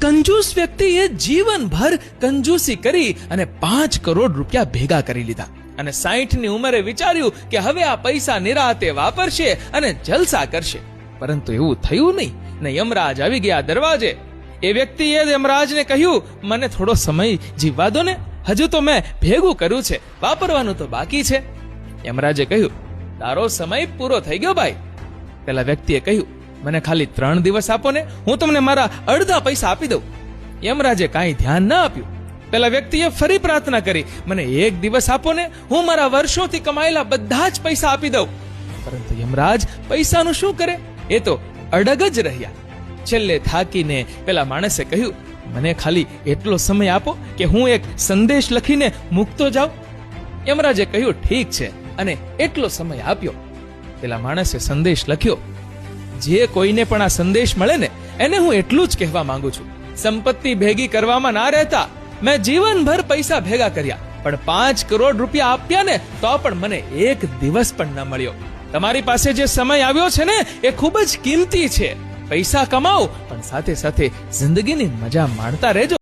કંજૂસ વ્યક્તિએ જીવનભર કંજૂસી કરી અને 5 કરોડ રૂપિયા ભેગા કરી લીધા અને 60ની ઉંમરે વિચાર્યું કે હવે આ પૈસા નિરાતે વાપરશે અને જલસા કરશે. પરંતુ એવું થયું નહીં ને યમરાજ આવી ગયા દરવાજે. એ વ્યક્તિએ યમરાજને કહ્યું, મને થોડો સમય જીવવા દો ને, હજુ તો મેં ભેગું કર્યું છે, વાપરવાનું તો બાકી છે. યમરાજે કહ્યું, તારો સમય પૂરો થઈ ગયો ભાઈ. પેલા વ્યક્તિએ કહ્યું, મને ખાલી 3 દિવસ આપો ને, હું તમને મારા અડધા પૈસા આપી દઉં. યમરાજે કાંઈ ધ્યાન ના આપ્યું. પેલા વ્યક્તિએ ફરી પ્રાર્થના કરી, મને 1 દિવસ આપો ને, હું મારા વર્ષોથી કમાયેલા બધા જ પૈસા આપી દઉં. પરંતુ યમરાજ પૈસાનું શું કરે, એ તો અડગ જ રહ્યા. છેલ્લે થાકીને પેલા માણસે કહ્યું, મને ખાલી એટલો સમય આપો કે હું એક સંદેશ લખીને મૂકતો જાઉં. યમરાજે કહ્યું, ઠીક છે, અને એટલો સમય આપ્યો. પેલા માણસે સંદેશ લખ્યો. જે કોઈને પણ આ સંદેશ મળે ને, એને હું એટલું જ કહેવા માંગુ છું, સંપત્તિ ભેગી કરવામાં ના રહેતા. મેં જીવનભર પૈસા ભેગા કર્યા, પણ 5 કરોડ રૂપિયા આપ્યા ને તો પણ મને 1 દિવસ પણ ન મળ્યો. તમારી પાસે જે સમય આવ્યો છે ને, એ ખૂબ જ કિંમતી છે. પૈસા કમાઓ, પણ સાથે સાથે જિંદગીની મજા માણતા રહેજો.